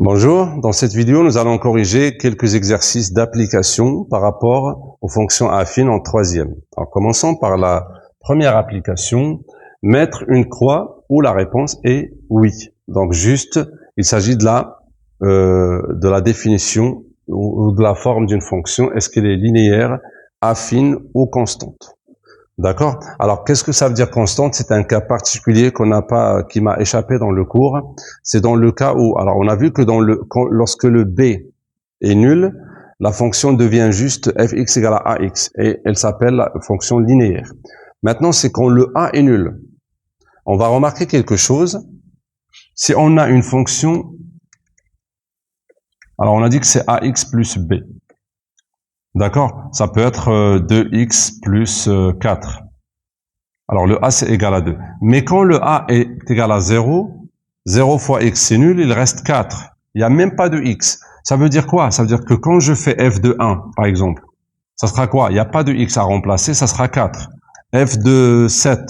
Bonjour, dans cette vidéo, nous allons corriger quelques exercices d'application par rapport aux fonctions affines en troisième. Alors, commençons par la première application, mettre une croix où la réponse est oui. Donc, juste, il s'agit de la définition ou de la forme d'une fonction. Est-ce qu'elle est linéaire, affine ou constante? D'accord. Alors, qu'est-ce que ça veut dire constante? C'est un cas particulier qui m'a échappé dans le cours. C'est dans le cas où, alors, on a vu que lorsque le b est nul, la fonction devient juste fx égale à ax et elle s'appelle la fonction linéaire. Maintenant, c'est quand le a est nul. On va remarquer quelque chose. Si on a une fonction, alors on a dit que c'est ax plus b. D'accord? Ça peut être 2x plus 4. Alors, le a, c'est égal à 2. Mais quand le a est égal à 0, 0 fois x, c'est nul, il reste 4. Il n'y a même pas de x. Ça veut dire quoi? Ça veut dire que quand je fais f de 1, par exemple, ça sera quoi? Il n'y a pas de x à remplacer, ça sera 4. F de 7,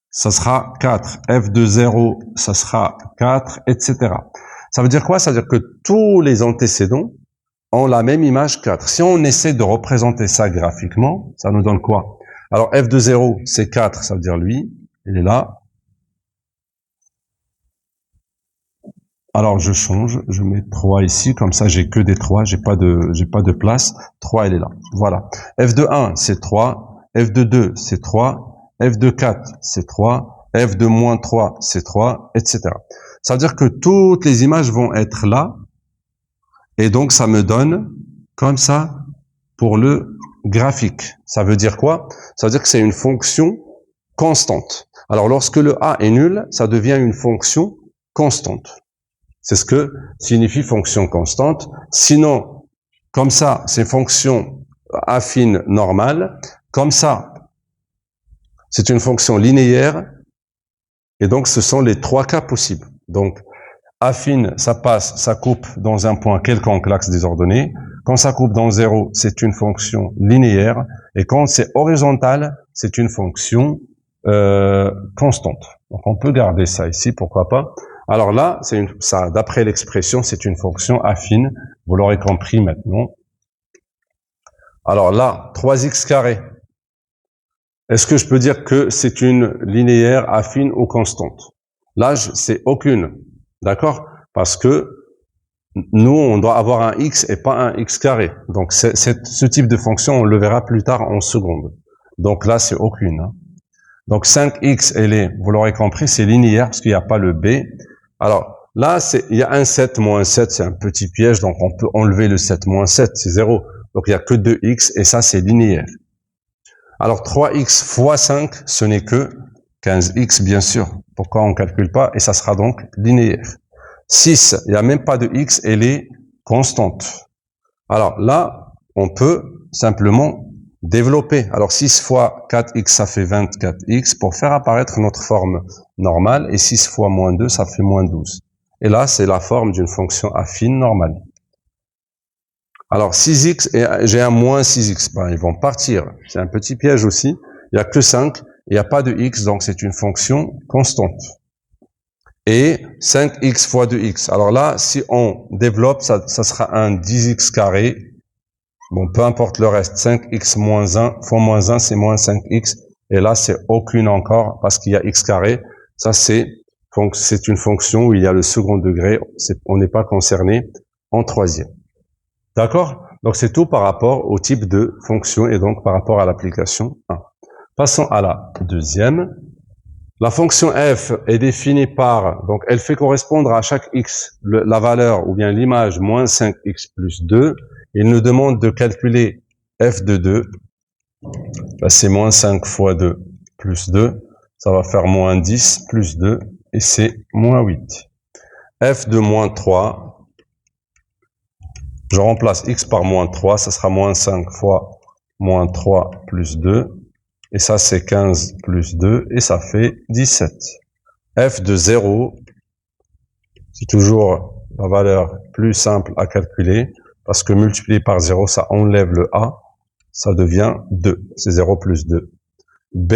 ça sera 4. F de 0, ça sera 4, etc. Ça veut dire quoi? Ça veut dire que tous les antécédents ont la même image 4. Si on essaie de représenter ça graphiquement, ça nous donne quoi? Alors, f de 0, c'est 4, ça veut dire lui, il est là. Alors, je change, je mets 3 ici, comme ça, j'ai que des 3, j'ai pas de place. 3, il est là. Voilà. F de 1, c'est 3. F de 2, c'est 3. F de 4, c'est 3. F de moins 3, c'est 3, etc. Ça veut dire que toutes les images vont être là. Et donc, ça me donne, comme ça, pour le graphique. Ça veut dire quoi? Ça veut dire que c'est une fonction constante. Alors, lorsque le a est nul, ça devient une fonction constante. C'est ce que signifie fonction constante. Sinon, comme ça, c'est fonction affine normale. Comme ça, c'est une fonction linéaire. Et donc, ce sont les trois cas possibles. Donc, affine, ça passe, ça coupe dans un point quelconque l'axe des ordonnées. Quand ça coupe dans 0, c'est une fonction linéaire. Et quand c'est horizontal, c'est une fonction constante. Donc, on peut garder ça ici, pourquoi pas. Alors là, ça, d'après l'expression, c'est une fonction affine. Vous l'aurez compris maintenant. Alors là, 3x carré. Est-ce que je peux dire que c'est une linéaire, affine ou constante? Là, c'est aucune. D'accord? Parce que nous, on doit avoir un x et pas un x carré. Donc, ce type de fonction, on le verra plus tard en seconde. Donc là, c'est aucune. Hein. Donc, 5x, vous l'aurez compris, c'est linéaire parce qu'il n'y a pas le b. Alors, là, il y a un 7 moins 7, c'est un petit piège. Donc, on peut enlever le 7 moins 7, c'est 0. Donc, il n'y a que 2x et ça, c'est linéaire. Alors, 3x fois 5, ce n'est que 15x, bien sûr. Pourquoi on ne calcule pas? Et ça sera donc linéaire. 6, il n'y a même pas de x, elle est constante. Alors là, on peut simplement développer. Alors 6 fois 4x, ça fait 24x pour faire apparaître notre forme normale. Et 6 fois moins 2, ça fait moins 12. Et là, c'est la forme d'une fonction affine normale. Alors 6x, et j'ai un moins 6x. Ben, ils vont partir. C'est un petit piège aussi. Il n'y a que 5. Il n'y a pas de x, donc c'est une fonction constante. Et 5x fois 2x. Alors là, si on développe, ça sera un 10x carré. Bon, peu importe le reste. 5x moins 1 fois moins 1, c'est moins 5x. Et là, c'est aucune encore parce qu'il y a x carré. Ça, c'est une fonction où il y a le second degré. On n'est pas concerné en troisième. D'accord? Donc, c'est tout par rapport au type de fonction et donc par rapport à l'application 1. Passons à la deuxième. La fonction f est définie par, donc elle fait correspondre à chaque x la valeur ou bien l'image moins 5x plus 2. Il nous demande de calculer f de 2. Ben, c'est moins 5 fois 2 plus 2. Ça va faire moins 10 plus 2 et c'est moins 8. f de moins 3. Je remplace x par moins 3. Ça sera moins 5 fois moins 3 plus 2. Et ça, c'est 15 plus 2, et ça fait 17. f de 0, c'est toujours la valeur plus simple à calculer, parce que multiplié par 0, ça enlève le a, ça devient 2. C'est 0 plus 2. b,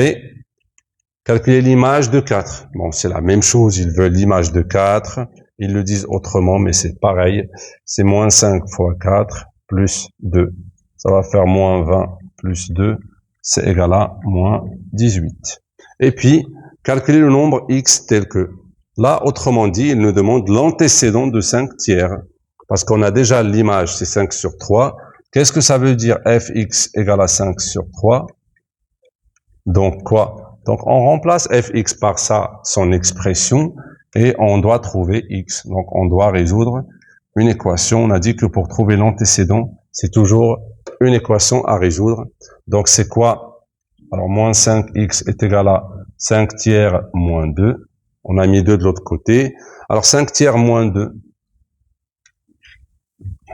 calculer l'image de 4. Bon, c'est la même chose, il veut l'image de 4. Ils le disent autrement, mais c'est pareil. C'est moins 5 fois 4 plus 2. Ça va faire moins 20 plus 2. C'est égal à moins 18. Et puis, calculer le nombre x tel que. Là, autrement dit, il nous demande l'antécédent de 5 tiers. Parce qu'on a déjà l'image, c'est 5 sur 3. Qu'est-ce que ça veut dire fx égale à 5 sur 3? Donc quoi? Donc on remplace fx par son expression et on doit trouver x. Donc on doit résoudre une équation. On a dit que pour trouver l'antécédent, c'est toujours une équation à résoudre. Donc c'est quoi? Alors moins 5x est égal à 5 tiers moins 2. On a mis 2 de l'autre côté. Alors 5 tiers moins 2.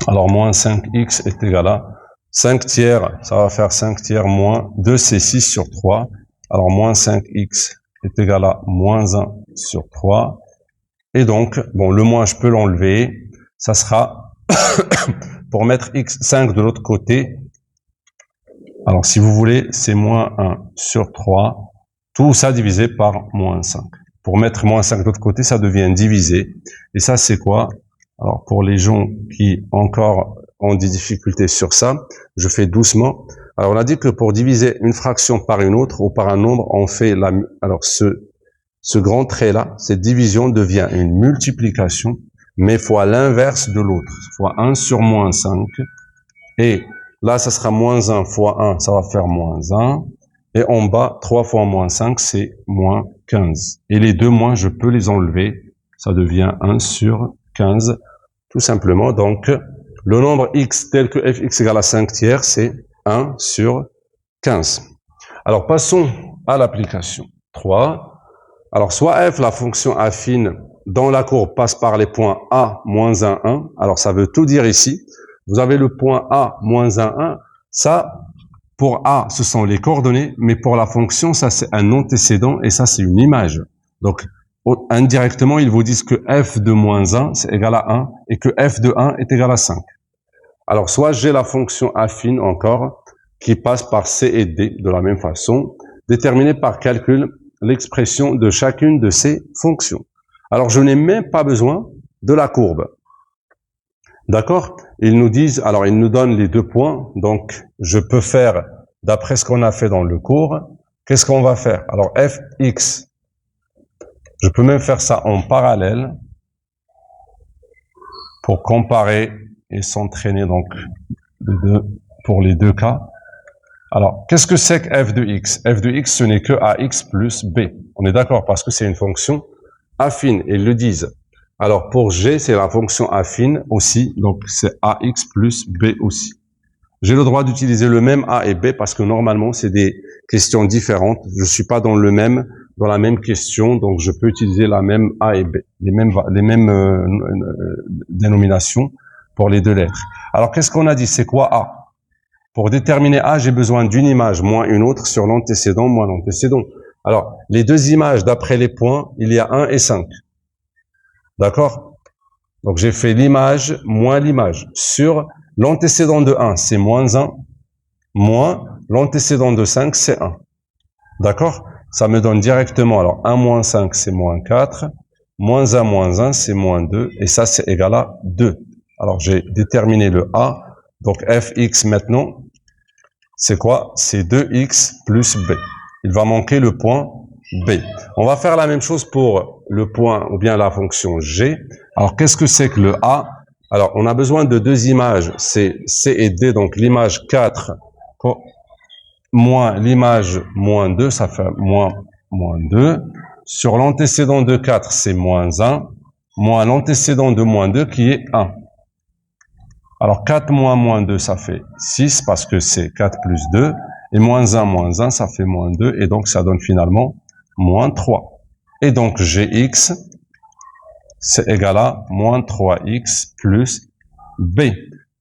Alors moins 5x est égal à 5 tiers, ça va faire 5 tiers moins 2, c'est 6 sur 3. Alors moins 5x est égal à moins 1 sur 3. Et donc, bon, le moins, je peux l'enlever. Ça sera, pour mettre x 5 de l'autre côté, alors si vous voulez, c'est moins 1 sur 3. Tout ça divisé par moins 5. Pour mettre moins 5 de l'autre côté, ça devient divisé. Et ça, c'est quoi? Alors, pour les gens qui encore ont des difficultés sur ça, je fais doucement. Alors, on a dit que pour diviser une fraction par une autre ou par un nombre, on fait alors ce grand trait-là, cette division devient une multiplication, mais fois l'inverse de l'autre, fois 1 sur moins 5. Et là, ça sera moins 1 fois 1, ça va faire moins 1. Et en bas, 3 fois moins 5, c'est moins 15. Et les deux moins, je peux les enlever. Ça devient 1 sur 15. Tout simplement, donc, le nombre x tel que fx égale à 5 tiers, c'est 1 sur 15. Alors, passons à l'application 3. Alors, soit f, la fonction affine dans la courbe, passe par les points a, moins 1, 1. Alors, ça veut tout dire ici. Vous avez le point a, moins 1, 1. Ça, pour a, ce sont les coordonnées, mais pour la fonction, ça, c'est un antécédent et ça, c'est une image. Donc, indirectement, ils vous disent que f de moins 1, c'est égal à 1, et que f de 1 est égal à 5. Alors, soit j'ai la fonction affine encore, qui passe par c et d de la même façon, déterminée par calcul l'expression de chacune de ces fonctions. Alors, je n'ai même pas besoin de la courbe. D'accord? Ils nous disent, alors ils nous donnent les 2 points, donc je peux faire, d'après ce qu'on a fait dans le cours, qu'est-ce qu'on va faire? Alors, fx, je peux même faire ça en parallèle pour comparer et s'entraîner donc pour les deux cas. Alors, qu'est-ce que c'est que f de x? F de x, ce n'est que ax plus b. On est d'accord parce que c'est une fonction affine, ils le disent. Alors, pour g, c'est la fonction affine aussi, donc c'est ax plus b aussi. J'ai le droit d'utiliser le même a et b parce que normalement, c'est des questions différentes. Je suis pas dans la même question, donc je peux utiliser la même a et b, les mêmes dénominations pour les deux lettres. Alors, qu'est-ce qu'on a dit? C'est quoi a? Pour déterminer a, j'ai besoin d'une image moins une autre sur l'antécédent moins l'antécédent. Alors, les deux images d'après les points, il y a 1 et 5. D'accord? Donc, j'ai fait l'image moins l'image. Sur l'antécédent de 1, c'est moins 1, moins l'antécédent de 5, c'est 1. D'accord? Ça me donne directement, alors 1 moins 5, c'est moins 4, moins 1, c'est moins 2, et ça, c'est égal à 2. Alors, j'ai déterminé le a, donc fx maintenant, c'est quoi? C'est 2x plus b. Il va manquer le point b. On va faire la même chose pour le point ou bien la fonction g. Alors, qu'est-ce que c'est que le a? Alors, on a besoin de deux images, c'est c et d, donc l'image 4 moins l'image moins 2, ça fait moins 2. Sur l'antécédent de 4, c'est moins 1, moins l'antécédent de moins 2 qui est 1. Alors, 4 moins 2, ça fait 6 parce que c'est 4 plus 2. Et moins 1, ça fait moins 2. Et donc, ça donne finalement moins 3. Et donc, gx, c'est égal à moins 3x plus b.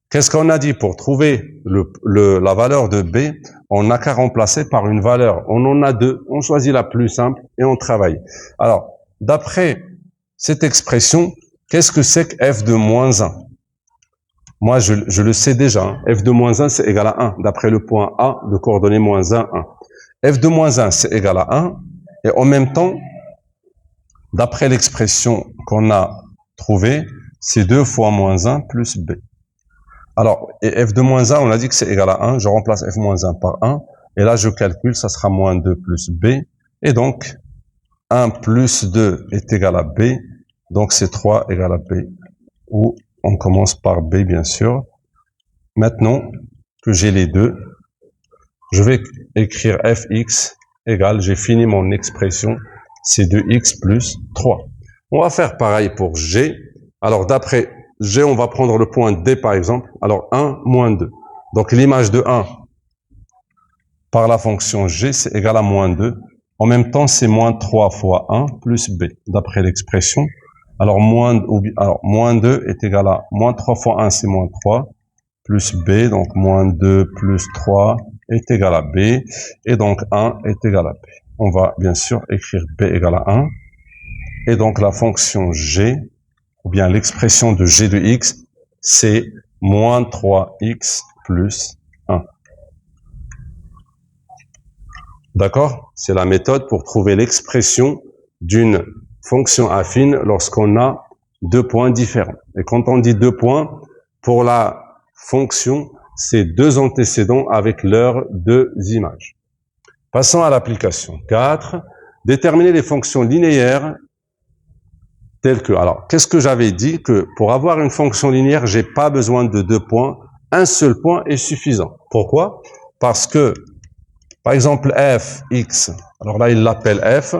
Qu'est-ce qu'on a dit? Pour trouver la valeur de b, on n'a qu'à remplacer par une valeur. On en a deux. On choisit la plus simple et on travaille. Alors, d'après cette expression, qu'est-ce que c'est que f de moins 1? Moi, je le sais déjà. Hein. F de moins 1, c'est égal à 1. D'après le point A de coordonnées moins 1, 1. F de moins 1, c'est égal à 1. Et en même temps, d'après l'expression qu'on a trouver c'est 2 fois moins 1 plus b. Alors, et f de moins 1, on a dit que c'est égal à 1. Je remplace f moins 1 par 1. Et là, je calcule, ça sera moins 2 plus b. Et donc, 1 plus 2 est égal à b. Donc, c'est 3 égal à b. Ou on commence par b, bien sûr. Maintenant que j'ai les deux, je vais écrire fx égale, j'ai fini mon expression, c'est 2x plus 3. On va faire pareil pour g. Alors, d'après g, on va prendre le point d, par exemple. Alors, 1 moins 2. Donc, l'image de 1 par la fonction g, c'est égal à moins 2. En même temps, c'est moins 3 fois 1 plus b, d'après l'expression. Alors, moins 2 est égal à moins 3 fois 1, c'est moins 3, plus b, donc moins 2 plus 3 est égal à b, et donc 1 est égal à b. On va bien sûr écrire b égale à 1, et donc la fonction g, ou bien l'expression de g de x, c'est moins 3x plus 1. D'accord? C'est la méthode pour trouver l'expression d'une fonction affine lorsqu'on a deux points différents. Et quand on dit deux points, pour la fonction, c'est deux antécédents avec leurs deux images. Passons à l'application 4. Déterminer les fonctions linéaires telles que... Alors, qu'est-ce que j'avais dit? Que pour avoir une fonction linéaire, j'ai pas besoin de deux points. Un seul point est suffisant. Pourquoi? Parce que par exemple, f, x, alors là, il l'appelle f,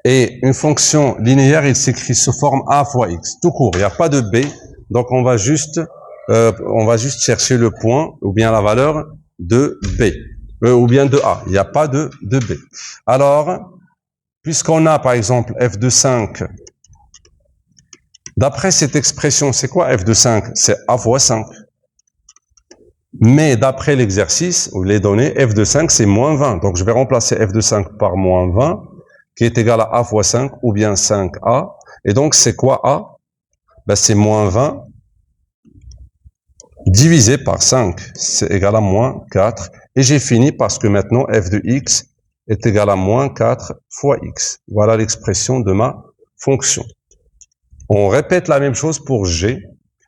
et une fonction linéaire, il s'écrit sous forme a fois x, tout court, il n'y a pas de b, donc on va juste chercher le point, ou bien la valeur de b, ou bien de a, il n'y a pas de b. Alors, puisqu'on a, par exemple, f de 5, d'après cette expression, c'est quoi f de 5? C'est a fois 5. Mais d'après l'exercice, ou les données, f de 5, c'est moins 20. Donc, je vais remplacer f de 5 par moins 20, qui est égal à a fois 5, ou bien 5a. Et donc, c'est quoi a? Ben, c'est moins 20 divisé par 5. C'est égal à moins 4. Et j'ai fini parce que maintenant, f de x est égal à moins 4 fois x. Voilà l'expression de ma fonction. On répète la même chose pour g.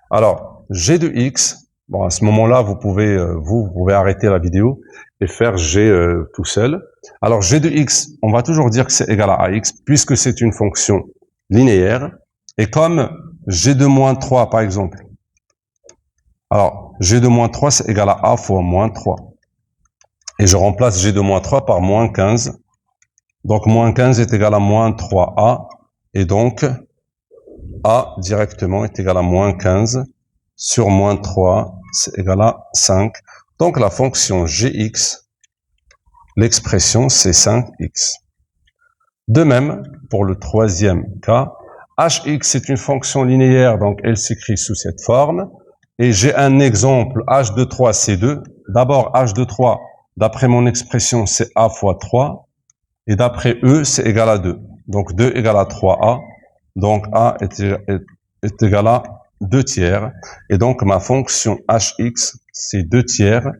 Alors, g de x, bon, à ce moment-là, vous pouvez arrêter la vidéo et faire g tout seul. Alors, g de x, on va toujours dire que c'est égal à ax, puisque c'est une fonction linéaire. Et comme g de moins 3, par exemple. Alors, g de moins 3, c'est égal à a fois moins 3. Et je remplace g de moins 3 par moins 15. Donc, moins 15 est égal à moins 3a. Et donc, a directement est égal à moins 15 sur moins 3, c'est égal à 5. Donc la fonction gx, l'expression c'est 5x. De même, pour le troisième cas, hx est une fonction linéaire, donc elle s'écrit sous cette forme. Et j'ai un exemple, h de 3 c'est 2. D'abord, h de 3, d'après mon expression, c'est a fois 3. Et d'après e, c'est égal à 2. Donc 2 égale à 3a. Donc a est égal à 2 tiers. Et donc ma fonction hx, c'est 2 tiers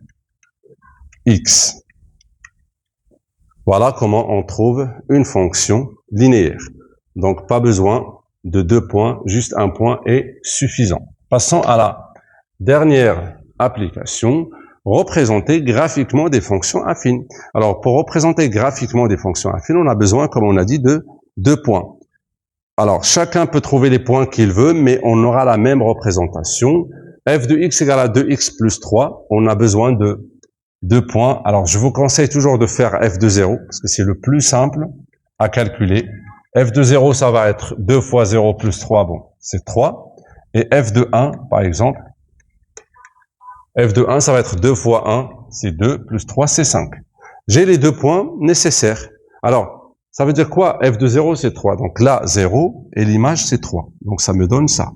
x. Voilà comment on trouve une fonction linéaire. Donc pas besoin de deux points, juste un point est suffisant. Passons à la dernière application, représenter graphiquement des fonctions affines. Alors pour représenter graphiquement des fonctions affines, on a besoin, comme on a dit, de deux points. Alors, chacun peut trouver les points qu'il veut, mais on aura la même représentation. f de x égale à 2x plus 3. On a besoin de deux points. Alors, je vous conseille toujours de faire f de 0, parce que c'est le plus simple à calculer. f de 0, ça va être 2 fois 0 plus 3, bon, c'est 3. Et f de 1, par exemple, f de 1, ça va être 2 fois 1, c'est 2, plus 3, c'est 5. J'ai les deux points nécessaires. Alors, ça veut dire quoi? f de 0, c'est 3. Donc là, 0, et l'image, c'est 3. Donc ça me donne ça.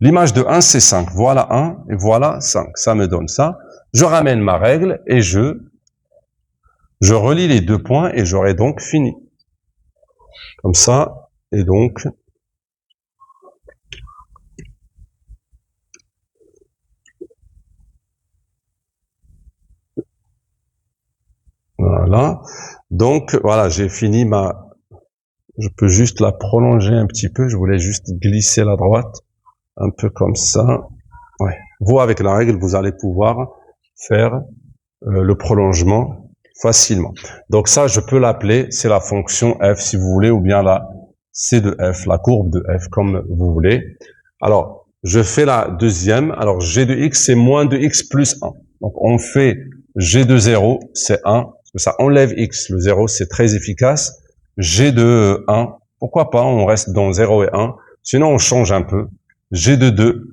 L'image de 1, c'est 5. Voilà 1, et voilà 5. Ça me donne ça. Je ramène ma règle, et je relie les deux points, et j'aurai donc fini. Comme ça, et donc... Voilà. Donc, voilà, j'ai fini Je peux juste la prolonger un petit peu. Je voulais juste glisser la droite. Un peu comme ça. Ouais. Vous, avec la règle, vous allez pouvoir faire le prolongement facilement. Donc ça, je peux l'appeler, c'est la fonction f si vous voulez, ou bien la c de f, la courbe de f, comme vous voulez. Alors, je fais la deuxième. Alors, g de x, c'est moins de x plus 1. Donc, on fait g de 0, c'est 1, parce que ça enlève x. Le 0, c'est très efficace. G de 1, pourquoi pas, on reste dans 0 et 1. Sinon, on change un peu. G de 2,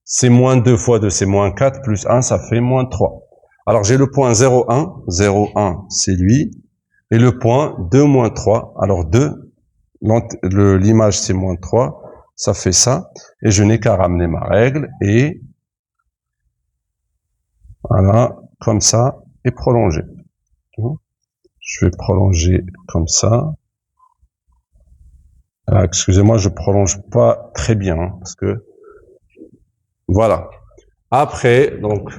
c'est moins 2 fois 2, c'est moins 4, plus 1, ça fait moins 3. Alors, j'ai le point 0, 1. 0, 1, c'est lui. Et le point 2, moins 3. Alors, 2, l'image, c'est moins 3. Ça fait ça. Et je n'ai qu'à ramener ma règle. Et voilà, comme ça. Et prolonger. Je vais prolonger comme ça. Excusez-moi, je prolonge pas très bien. Parce que, voilà. Après, donc,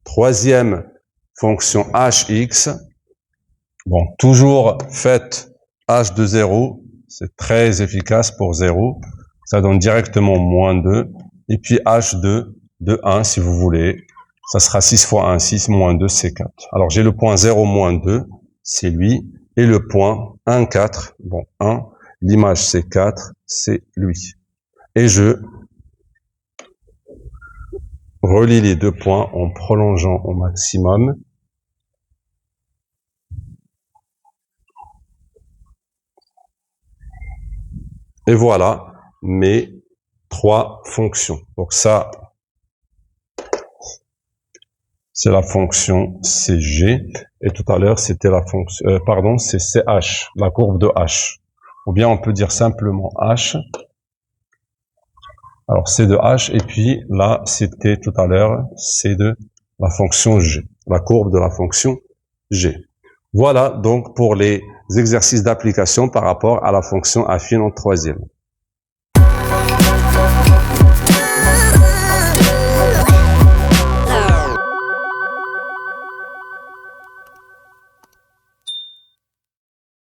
troisième fonction hx. Bon, toujours faites h de 0. C'est très efficace pour 0. Ça donne directement moins 2. Et puis h de 1, si vous voulez. Ça sera 6 fois 1, 6, moins 2, c'est 4. Alors, j'ai le point 0, moins 2, c'est lui. Et le point 1, 4, bon, 1, l'image c'est 4, c'est lui. Et je relie les deux points en prolongeant au maximum. Et voilà mes trois fonctions. Donc ça, c'est la fonction CG. Et tout à l'heure, c'était la fonction, c'est CH, la courbe de H. Ou bien on peut dire simplement H. Alors C de H, et puis là, c'était tout à l'heure, c'est de la fonction G, la courbe de la fonction G. Voilà donc pour les exercices d'application par rapport à la fonction affine en troisième.